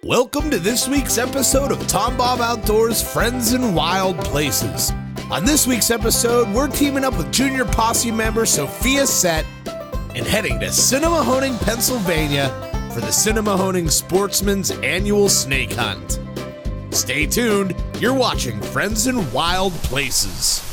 Welcome to this week's episode of TomBob Outdoors Friends in Wild Places. On this week's episode, we're teaming up with Junior Posse member Sophia Sette and heading to Sinnemahoning, Pennsylvania for the Sinnemahoning Sportsmen's Annual Snake Hunt. Stay tuned, you're watching Friends in Wild Places.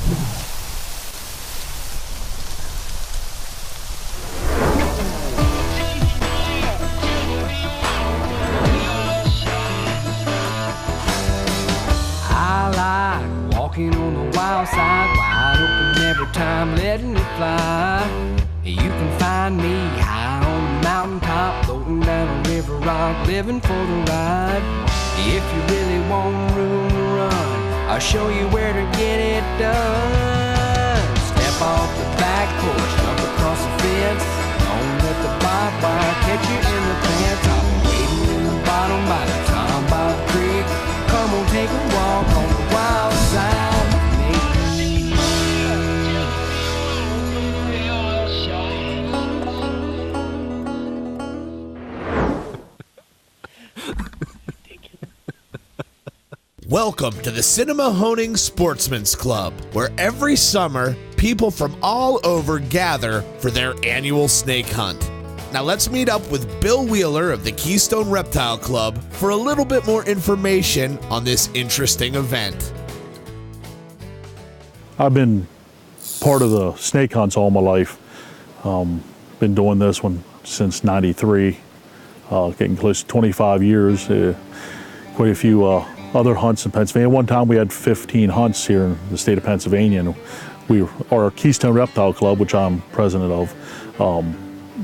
Walking on the wild side, wide open every time, letting it fly. You can find me high on the mountaintop, floating down a river rock, living for the ride. If you really want room to run, I'll show you where to get it done. Step off the back porch, jump across the fence, don't let the barbed wire catch you in the pants. I'll be waiting in the bottom by the TomBob Creek. Come on, take a walk on the wild side. Welcome to the Sinnemahoning Sportsmen's Club, where every summer, people from all over gather for their annual snake hunt. Now let's meet up with Bill Wheeler of the Keystone Reptile Club for a little bit more information on this interesting event. I've been part of the snake hunts all my life. Been doing this one since '93, getting close to 25 years. Quite a few other hunts in Pennsylvania. One time we had 15 hunts here in the state of Pennsylvania, and our Keystone Reptile Club, which I'm president of,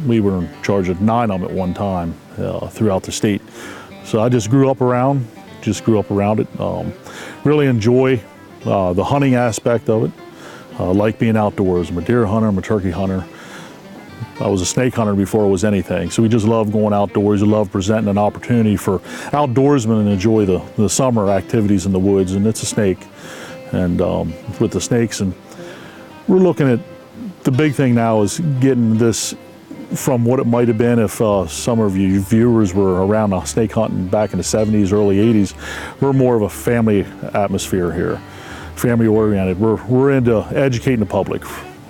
we were in charge of 9 of them at one time throughout the state. So I just grew up around it. Really enjoy the hunting aspect of it. Like being outdoors. I'm a deer hunter, I'm a turkey hunter. I was a snake hunter before it was anything. So we just love going outdoors. We love presenting an opportunity for outdoorsmen to enjoy the summer activities in the woods, and it's a snake. And with the snakes, and we're looking at, the big thing now is getting this from what it might have been if some of you viewers were around snake hunting back in the 70s, early 80s. We're more of a family atmosphere here, family oriented. We're into educating the public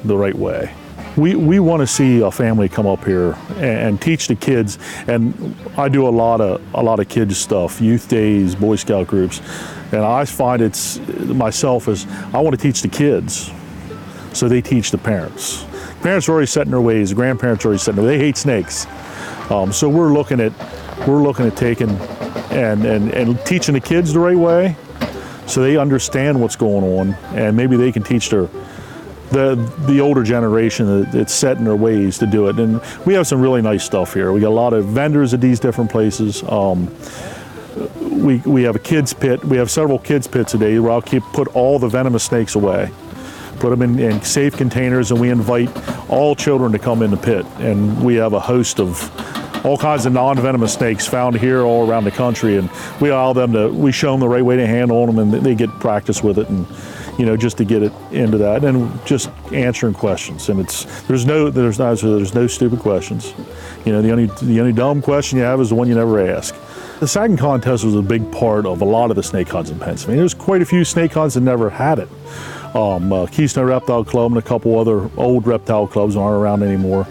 the right way. We want to see a family come up here and teach the kids, and I do a lot of kids stuff, youth days, Boy Scout groups, and I find I want to teach the kids, so they teach the parents. Parents are already set in their ways. The grandparents are already set in their ways. They hate snakes. So we're looking at taking and teaching the kids the right way, so they understand what's going on, and maybe they can teach the older generation that's set in their ways to do it. And we have some really nice stuff here. We got a lot of vendors at these different places. We have a kids pit. We have several kids pits today where I'll put all the venomous snakes away. Put them in safe containers, and we invite all children to come in the pit. And we have a host of all kinds of non-venomous snakes found here all around the country, and we show them the right way to handle them, and they get practice with it, and just to get it into that, and just answering questions. And there's no stupid questions. The only dumb question you have is the one you never ask. The sagging contest was a big part of a lot of the snake hunts in Pennsylvania. There's quite a few snake hunts that never had it. Keystone Reptile Club and a couple other old reptile clubs aren't around anymore.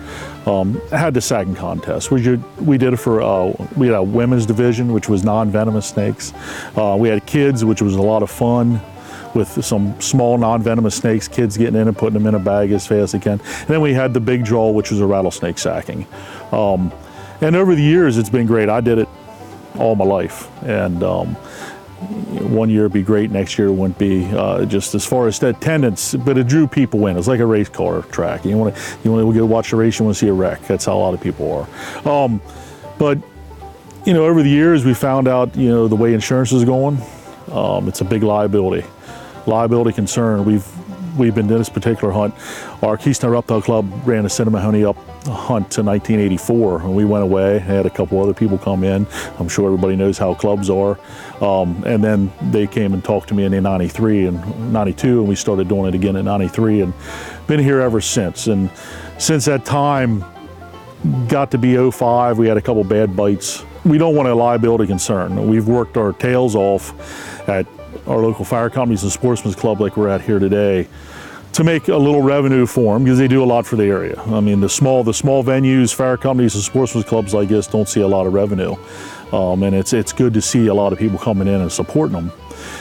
Had the sagging contest. We did it for, we had a women's division, which was non-venomous snakes. We had kids, which was a lot of fun, with some small non-venomous snakes, kids getting in and putting them in a bag as fast as they can. And then we had the big draw, which was a rattlesnake sacking. And over the years, it's been great. I did it all my life. And one year it'd be great, next year it wouldn't be, just as far as the attendance, but it drew people in. It's like a race car track. You want to go watch a race, you want to see a wreck. That's how a lot of people are. But over the years, we found out, the way insurance is going, it's a big liability concern. We've been in this particular hunt. Our Keystone Reptile Club ran a Sinnemahoning hunt to 1984, and we went away, had a couple other people come in. I'm sure everybody knows how clubs are. And then they came and talked to me in 93 and 92, and we started doing it again in 93, and been here ever since. And since that time, got to be 05, we had a couple bad bites. We don't want a liability concern. We've worked our tails off at our local fire companies and Sportsmen's Club like we're at here today to make a little revenue for them because they do a lot for the area. I mean, the small venues, fire companies and Sportsmen's Clubs like this don't see a lot of revenue. And it's good to see a lot of people coming in and supporting them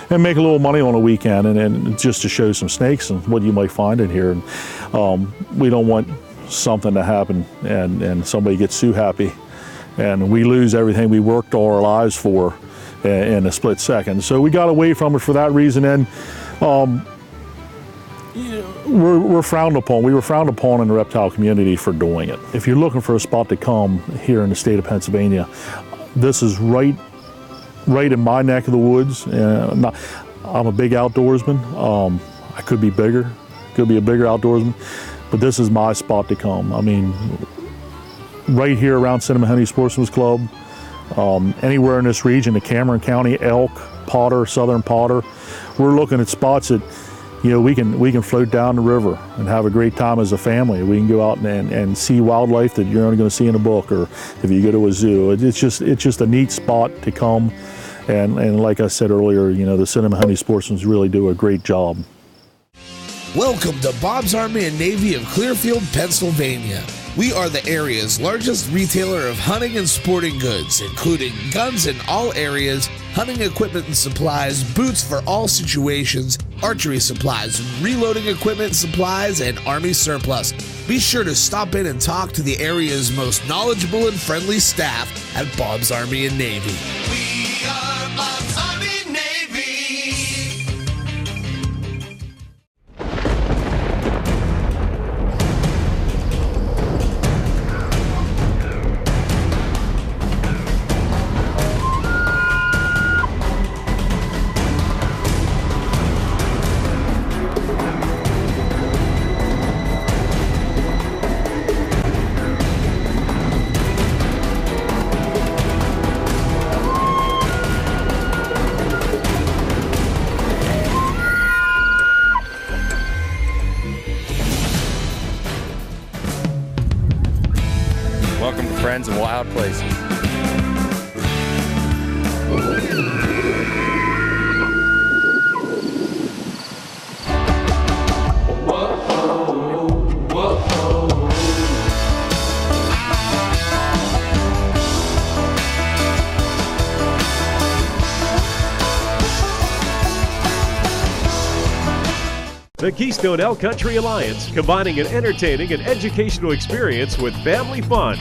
and make a little money on a weekend and just to show some snakes and what you might find in here. And, we don't want something to happen and somebody gets too happy and we lose everything we worked all our lives for in a split second. So we got away from it for that reason. And we're frowned upon. We were frowned upon in the reptile community for doing it. If you're looking for a spot to come here in the state of Pennsylvania, this is right in my neck of the woods. I'm a big outdoorsman. I could be bigger, could be a bigger outdoorsman, but this is my spot to come. I mean, right here around Sinnemahoning Sportsmen's Club, anywhere in this region, the Cameron County, Elk, Potter, Southern Potter, we're looking at spots that, we can float down the river and have a great time as a family. We can go out and see wildlife that you're only going to see in a book, or if you go to a zoo. It's just a neat spot to come. And like I said earlier, the Sinnemahoning Sportsmen really do a great job. Welcome to Bob's Army and Navy of Clearfield, Pennsylvania. We are the area's largest retailer of hunting and sporting goods, including guns in all areas, hunting equipment and supplies, boots for all situations, archery supplies, reloading equipment and supplies, and Army surplus. Be sure to stop in and talk to the area's most knowledgeable and friendly staff at Bob's Army and Navy. We are Bob's Army and Navy. Welcome to Friends in Wild Places. The Keystone Elk Country Alliance, combining an entertaining and educational experience with family fun.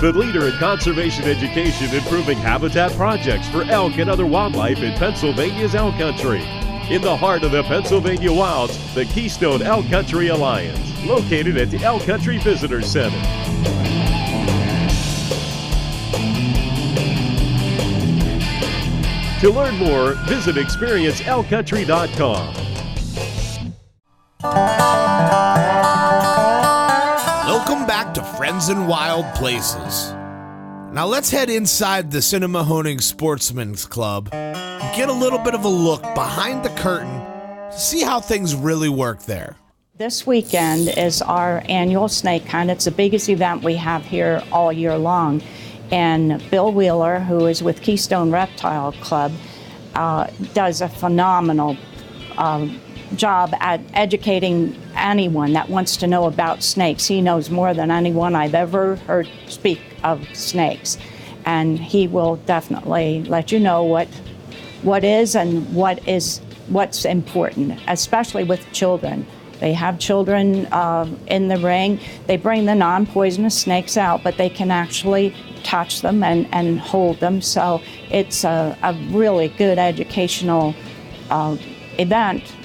The leader in conservation education, improving habitat projects for elk and other wildlife in Pennsylvania's elk country. In the heart of the Pennsylvania wilds, the Keystone Elk Country Alliance, located at the Elk Country Visitor Center. To learn more, visit experienceelkcountry.com. Welcome back to Friends in Wild Places. Now let's head inside the Sinnemahoning Sportsmen's Club and get a little bit of a look behind the curtain to see how things really work there. This weekend is our annual snake hunt. It's the biggest event we have here all year long. And Bill Wheeler, who is with Keystone Reptile Club, does a phenomenal job at educating anyone that wants to know about snakes. He knows more than anyone I've ever heard speak of snakes. And he will definitely let you know what is and what's important, especially with children. They have children in the ring. They bring the non-poisonous snakes out, but they can actually touch them and hold them. So it's a really good educational event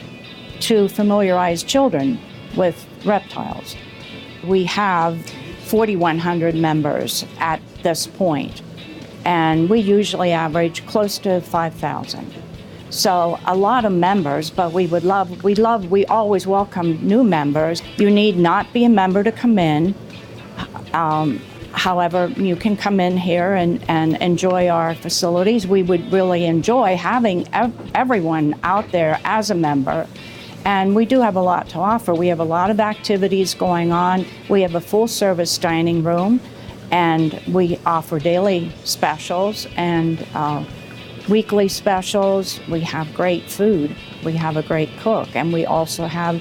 to familiarize children with reptiles. We have 4,100 members at this point, and we usually average close to 5,000. So a lot of members, but we always welcome new members. You need not be a member to come in. However, you can come in here and enjoy our facilities. We would really enjoy having everyone out there as a member. And we do have a lot to offer. We have a lot of activities going on. We have a full-service dining room, And we offer daily specials and weekly specials. We have great food. We have a great cook. And we also have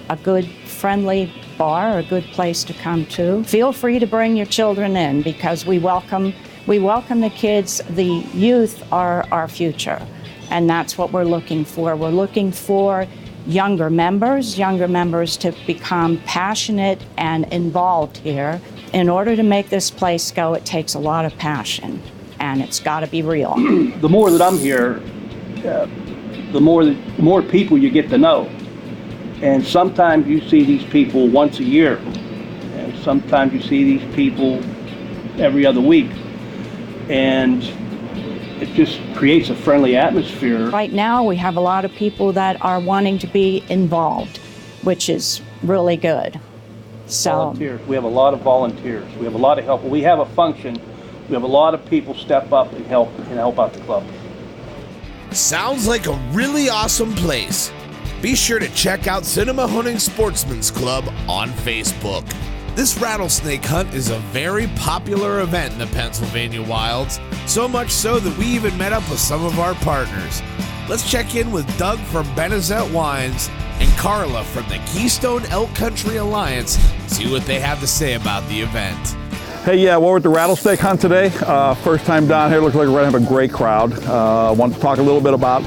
a good, friendly bar, a good place to come to. Feel free to bring your children in because we welcome the kids. The youth are our future. And that's what we're looking for. We're looking for younger members to become passionate and involved here. In order to make this place go, it takes a lot of passion, and it's got to be real. The more that I'm here, the more people you get to know. And sometimes you see these people once a year, and sometimes you see these people every other week. And it just creates a friendly atmosphere. Right now, we have a lot of people that are wanting to be involved, which is really good. So, volunteers. We have a lot of volunteers. We have a lot of help. When we have a function, we have a lot of people step up and help out the club. Sounds like a really awesome place. Be sure to check out Sinnemahoning Sportsmen's Club on Facebook. This rattlesnake hunt is a very popular event in the Pennsylvania wilds, so much so that we even met up with some of our partners. Let's check in with Doug from Benezet Wines and Carla from the Keystone Elk Country Alliance, see what they have to say about the event. Hey, yeah, we're at the rattlesnake hunt today. First time down here. Looks like we're gonna have a great crowd. I want to talk a little bit about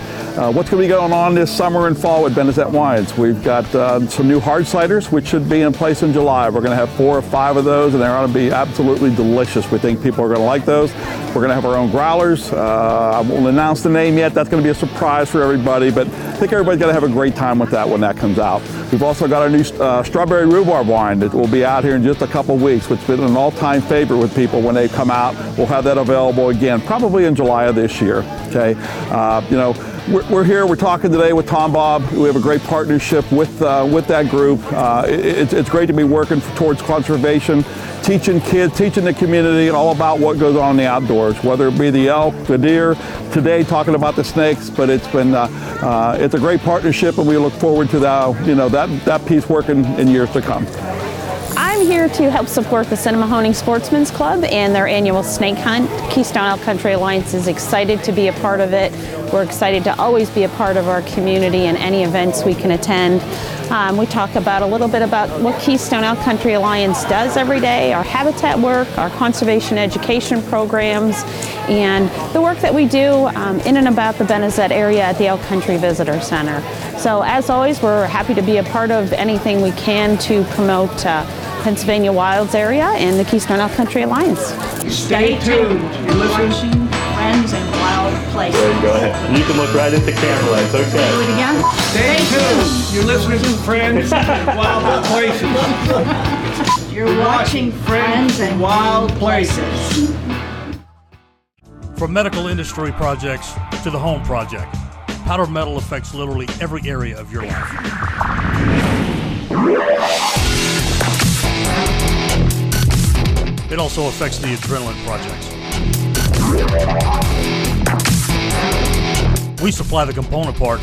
what's going to be going on this summer and fall with Benezet Wines. We've got some new hard ciders, which should be in place in July. We're going to have 4 or 5 of those, and they're going to be absolutely delicious. We think people are going to like those. We're going to have our own growlers. I won't announce the name yet. That's going to be a surprise for everybody, but I think everybody's going to have a great time with that when that comes out. We've also got our new strawberry rhubarb wine that will be out here in just a couple weeks, which has been an all-time favorite with people when they come out. We'll have that available again, probably in July of this year. Okay, we're here. We're talking today with TomBob. We have a great partnership with that group. It's great to be working towards conservation, teaching kids, teaching the community, and all about what goes on in the outdoors, whether it be the elk, the deer. Today, talking about the snakes, but it's a great partnership, and we look forward to that piece working in years to come. I'm here to help support the Sinnemahoning Sportsmen's Club and their annual snake hunt. Keystone Elk Country Alliance is excited to be a part of it. We're excited to always be a part of our community and any events we can attend. We talk about a little bit about what Keystone Elk Country Alliance does every day, our habitat work, our conservation education programs, and the work that we do in and about the Benezet area at the Elk Country Visitor Center. So as always, we're happy to be a part of anything we can to promote Pennsylvania Wilds area and the Keystone Elk Country Alliance. Stay tuned. You're watching Friends and Wild Places. Go ahead. You can look right at the camera. It's okay. Do it again. Stay tuned. You're listening to Friends and Wild Places. You're watching Friends and Wild Places. From medical industry projects to the home project, powdered metal affects literally every area of your life. It also affects the adrenaline projects. We supply the component part.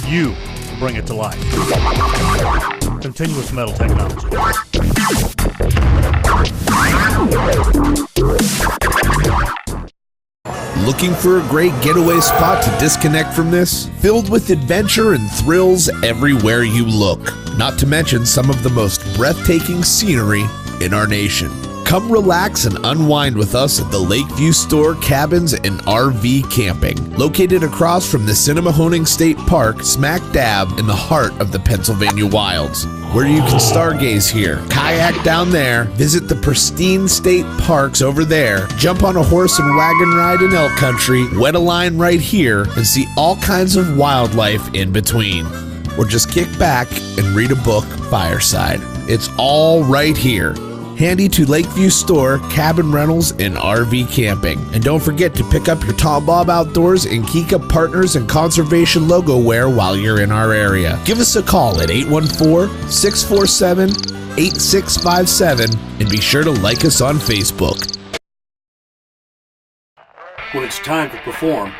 You bring it to life. Continuous metal technology. Looking for a great getaway spot to disconnect from this? Filled with adventure and thrills everywhere you look. Not to mention some of the most breathtaking scenery in our nation. Come relax and unwind with us at the Lakeview Store Cabins and RV Camping, located across from the Sinnemahoning State Park, smack dab in the heart of the Pennsylvania wilds, where you can stargaze here, kayak down there, visit the pristine state parks over there, jump on a horse and wagon ride in elk country, wet a line right here, and see all kinds of wildlife in between. Or just kick back and read a book fireside. It's all right here. Handy to Lakeview Store, Cabin Rentals, and RV Camping. And don't forget to pick up your TomBob Outdoors and Kika Partners and Conservation logo wear while you're in our area. Give us a call at 814-647-8657 and be sure to like us on Facebook. When it's time to perform,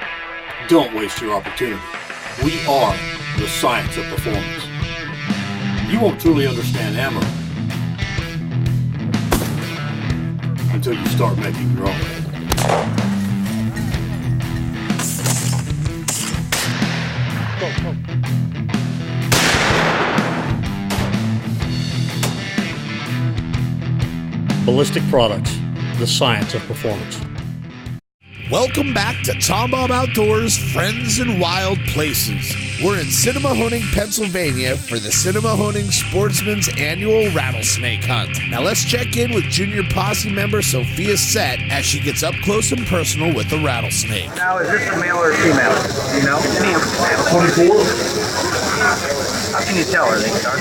don't waste your opportunity. We are the science of performance. You won't truly understand ammo until you start making your own. Ballistic Products, the science of performance. Welcome back to TomBob Outdoors Friends in Wild Places. We're in Sinnemahoning, Pennsylvania for the Sinnemahoning Sportsmen's Annual Rattlesnake Hunt. Now let's check in with Junior Posse member Sophia Sette as she gets up close and personal with the rattlesnake. Now, is this a male or a female? You know? Male. 24? How can you tell? Are they dark?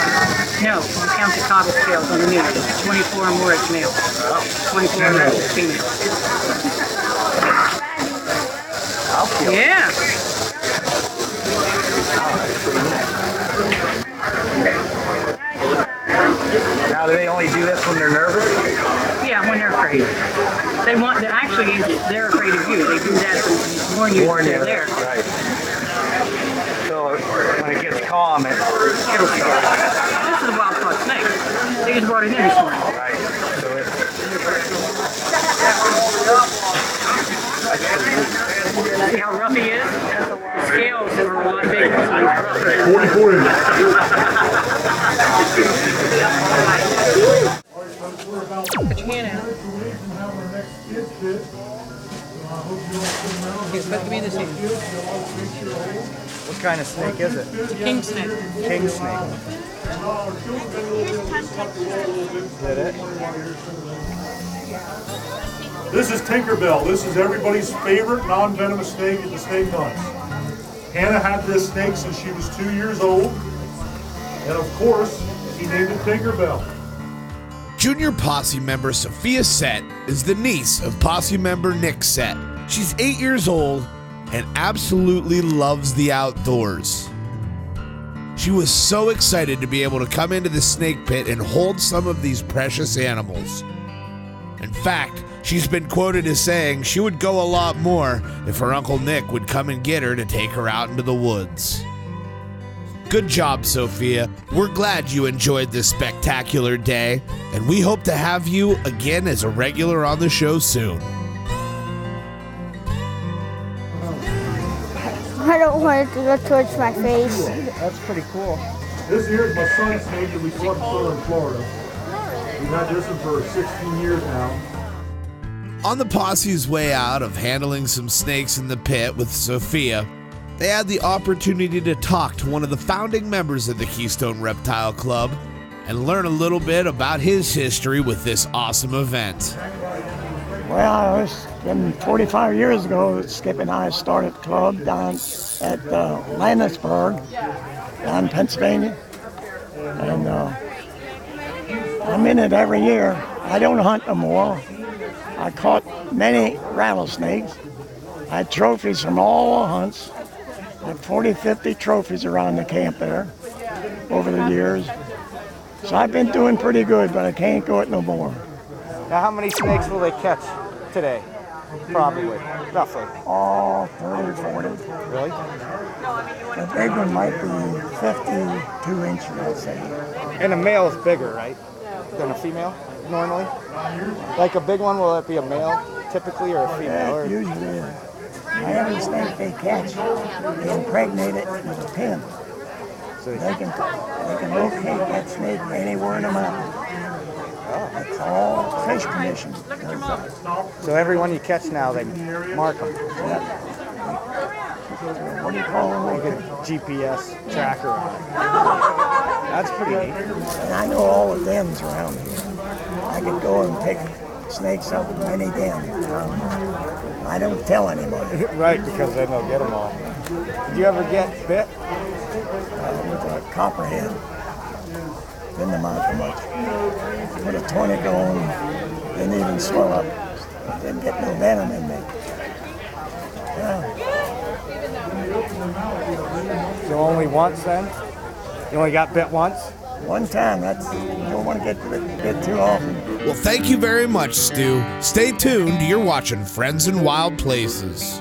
No, you count the caudal scales on the male. 24 or more is male. 24 or less is female. Yeah. Now, do they only do this when they're nervous? Yeah, when they're afraid. They're afraid of you. They do that to warn you that they're there. Right. So when it gets calm, It'll stop. This is a wild-caught snake. They just brought it in this morning. Right. See how rough he is? The scales are a lot bigger. 44 inches. Put your hand out. He's supposed to be in this hand. What kind of snake is it? It's a king snake. King snake. Is that it? This is Tinkerbell. This is everybody's favorite non-venomous snake at the snake hunts. Hannah had this snake since she was 2 years old. And of course, he named it Tinkerbell. Junior Posse member Sophia Sette is the niece of Posse member Nick Sette. She's 8 years old and absolutely loves the outdoors. She was so excited to be able to come into the snake pit and hold some of these precious animals. In fact, she's been quoted as saying she would go a lot more if her Uncle Nick would come and get her to take her out into the woods. Good job, Sophia. We're glad you enjoyed this spectacular day, and we hope to have you again as a regular on the show soon. I don't want it to go towards my face. That's pretty cool. This here is my son's snake that we caught in Florida. We've had this one for 16 years now. On the posse's way out of handling some snakes in the pit with Sophia, they had the opportunity to talk to one of the founding members of the Keystone Reptile Club and learn a little bit about his history with this awesome event. Well, it's been 45 years ago that Skip and I started the club down at Landisburg, down in Pennsylvania. And I'm in it every year. I don't hunt no more. I caught many rattlesnakes. I had trophies from all the hunts. I had 40, 50 trophies around the camp there over the years. So I've been doing pretty good, but I can't go it no more. Now, how many snakes will they catch today? Probably, roughly. Oh, 30, 40. Really? The big one might be 52 inches, I'd say. And a male is bigger, right, than a female, normally? Like a big one, will it be a male, typically, or a female? Yeah, it usually is. Every snake they catch, they impregnate it with a pin. So they can locate that snake anywhere in the mountain. It's all fish commission. So every one you catch now, they mark them. Yep. What do you call them? Like a GPS tracker. That's pretty neat. And I know all the dens around here. I could go and pick snakes up in any den. I don't tell anybody. Right, because then they'll get them all. Did you ever get bit? With a copperhead. Didn't amount to much. Put a tonic on, didn't even swell up. Didn't get no venom in me. Yeah. So only once then? You only got bit once? One time. You don't want to get bit too often. Well, thank you very much, Stu. Stay tuned. You're watching Friends in Wild Places.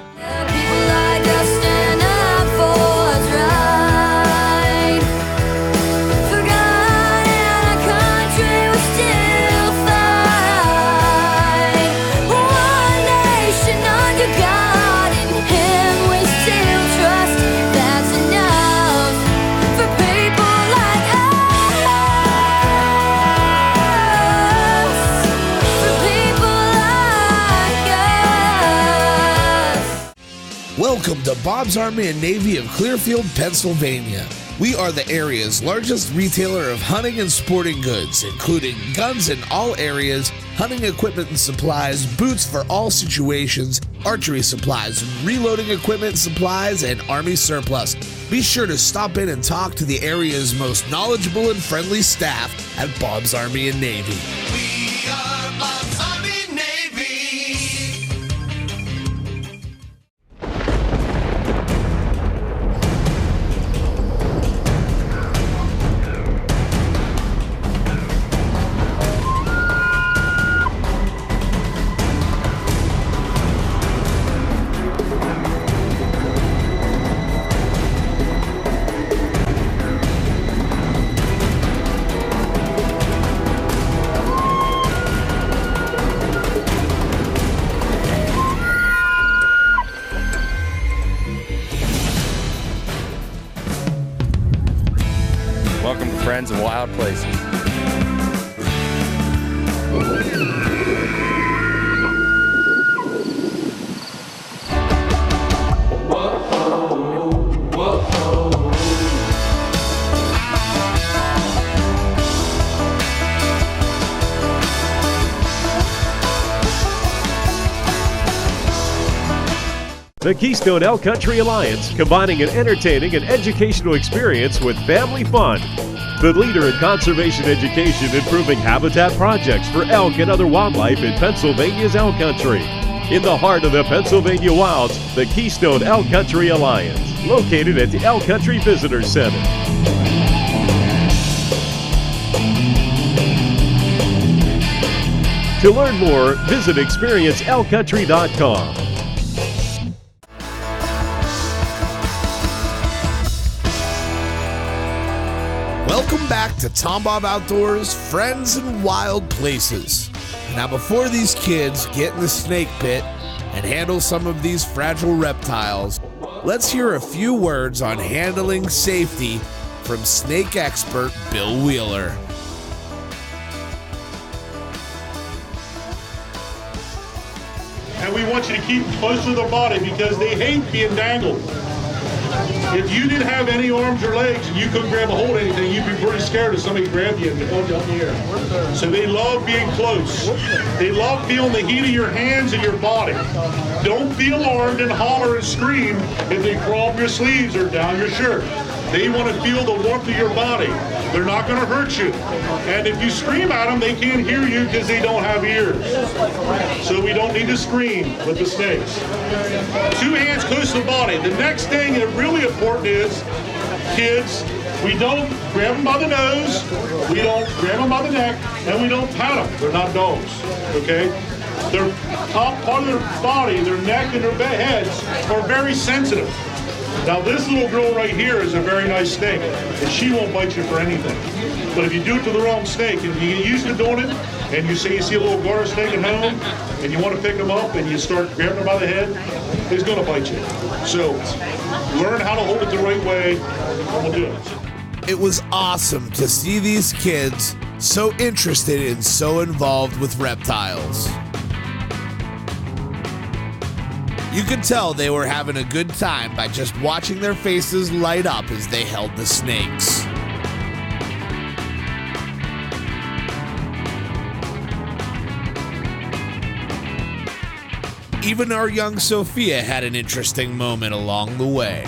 Welcome to Bob's Army and Navy of Clearfield, Pennsylvania. We are the area's largest retailer of hunting and sporting goods, including guns in all areas, hunting equipment and supplies, boots for all situations, archery supplies, reloading equipment supplies, and Army surplus. Be sure to stop in and talk to the area's most knowledgeable and friendly staff at Bob's Army and Navy. We are Bob's Army Navy. Welcome to Friends and Wild Places. The Keystone Elk Country Alliance, combining an entertaining and educational experience with family fun. The leader in conservation education, improving habitat projects for elk and other wildlife in Pennsylvania's elk country. In the heart of the Pennsylvania wilds, the Keystone Elk Country Alliance, located at the Elk Country Visitor Center. To learn more, visit experienceelkcountry.com. Welcome back to TomBob Outdoors, Friends and Wild Places. Now before these kids get in the snake pit and handle some of these fragile reptiles, let's hear a few words on handling safety from snake expert Bill Wheeler. And we want you to keep close to their body because they hate being dangled. If you didn't have any arms or legs and you couldn't grab a hold of anything, you'd be pretty scared if somebody grabbed you and held you up in the air. So they love being close. They love feeling the heat of your hands and your body. Don't be alarmed and holler and scream if they crawl up your sleeves or down your shirt. They want to feel the warmth of your body. They're not going to hurt you. And if you scream at them, they can't hear you because they don't have ears. So we don't need to scream with the snakes. 2 hands close to the body. The next thing that really important is, kids, we don't grab them by the nose, we don't grab them by the neck, and we don't pat them. They're not dogs, okay? Their top part of their body, their neck and their heads are very sensitive. Now this little girl right here is a very nice snake, and she won't bite you for anything. But if you do it to the wrong snake, and you get used to doing it, and you say you see a little garter snake at home, and you want to pick them up, and you start grabbing them by the head, it's going to bite you. So learn how to hold it the right way, and we'll do it. It was awesome to see these kids so interested and so involved with reptiles. You could tell they were having a good time by just watching their faces light up as they held the snakes. Even our young Sophia had an interesting moment along the way.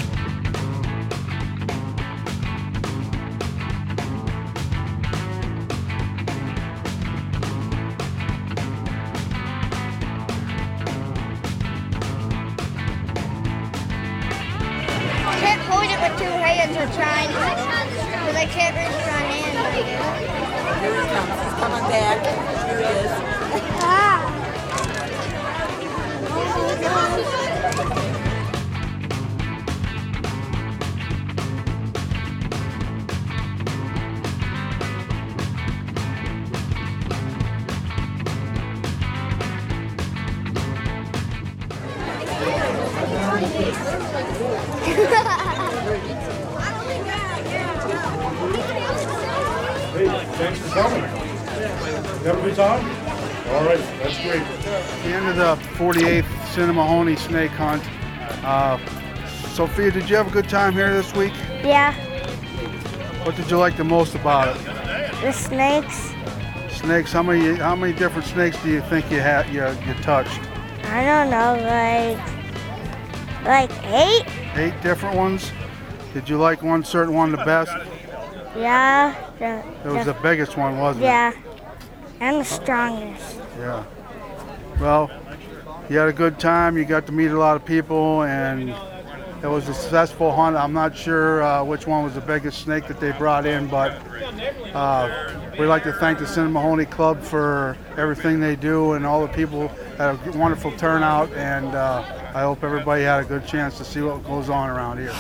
Can't hold it with 2 hands or trying because I can't reach my hand. Here he comes. He's coming back. Here he is. Ah. Hey, thanks for coming. You have a good time? All right, that's great. The end of the 48th Sinnemahoning snake hunt. Sophia, did you have a good time here this week? Yeah, What did you like the most about it? the snakes. Snakes. How many different snakes do you think you touched? I don't know, like 8? 8 different ones. Did you like one certain one the best? Yeah. It was the biggest one, wasn't Yeah, and the strongest. it? Yeah. Well, you had a good time. You got to meet a lot of people, and it was a successful hunt. I'm not sure which one was the biggest snake that they brought in, but we'd like to thank the Sinnemahoning Club for everything they do, and all the people had a wonderful turnout, and I hope everybody had a good chance to see what goes on around here.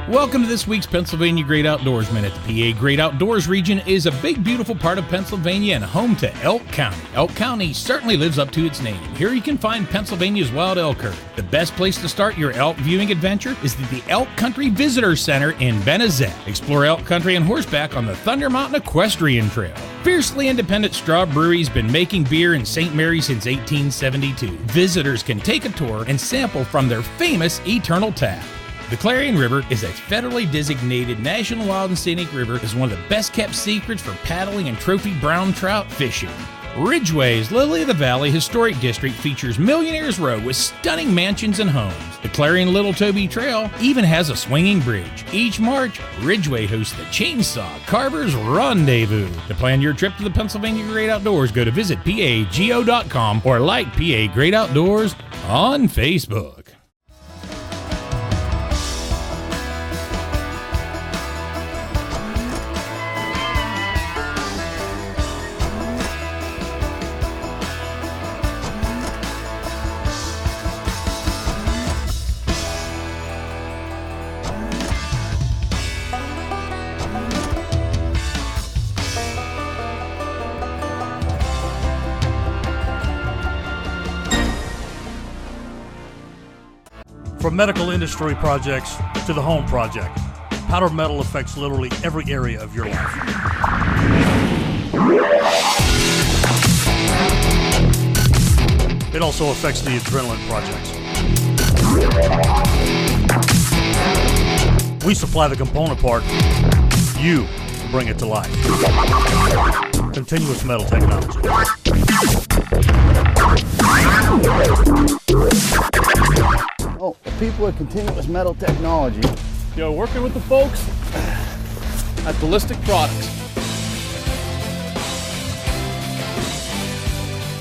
Welcome to this week's Pennsylvania Great Outdoorsman. At the PA Great Outdoors region is a big, beautiful part of Pennsylvania and home to Elk County. Elk County certainly lives up to its name. Here you can find Pennsylvania's wild elk herd. The best place to start your elk viewing adventure is the Elk Country Visitor Center in Benezet. Explore elk country on horseback on the Thunder Mountain Equestrian Trail. Fiercely independent Straw Brewery's been making beer in St. Mary since 1872. Visitors can take a tour and sample from their famous Eternal Tap. The Clarion River is a federally designated National Wild and Scenic River. Is one of the best kept secrets for paddling and trophy brown trout fishing. Ridgeway's Lily of the Valley Historic District features Millionaire's Row with stunning mansions and homes. The Clarion Little Toby Trail even has a swinging bridge. Each March, Ridgeway hosts the Chainsaw Carver's Rendezvous. To plan your trip to the Pennsylvania Great Outdoors, go to visit PAGO.com or like PA Great Outdoors on Facebook. From medical industry projects to the home project, powder metal affects literally every area of your life. It also affects the adrenaline projects. We supply the component part, you bring it to life. Continuous metal technology. Oh, the people at Continuous Metal Technology. Yo, working with the folks at Ballistic Products.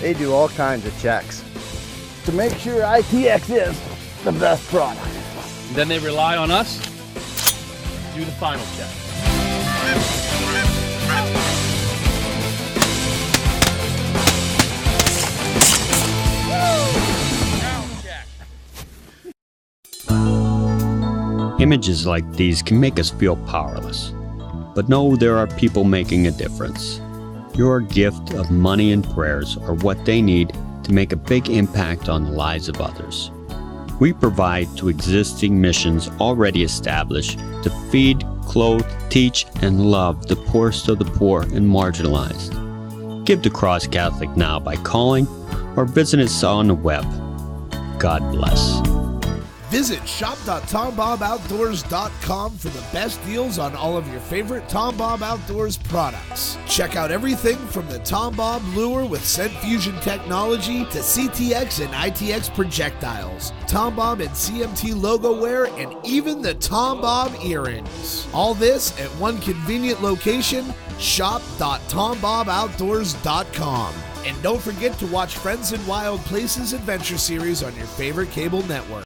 They do all kinds of checks to make sure ITX is the best product. And then they rely on us to do the final check. Images like these can make us feel powerless, but know there are people making a difference. Your gift of money and prayers are what they need to make a big impact on the lives of others. We provide to existing missions already established to feed, clothe, teach, and love the poorest of the poor and marginalized. Give to Cross Catholic now by calling or visit us on the web. God bless. Visit shop.tomboboutdoors.com for the best deals on all of your favorite TomBob Outdoors products. Check out everything from the TomBob lure with scent fusion technology to CTX and ITX projectiles, TomBob and CMT logo wear, and even the TomBob earrings. All this at one convenient location, shop.tomboboutdoors.com. And don't forget to watch Friends in Wild Places Adventure Series on your favorite cable network.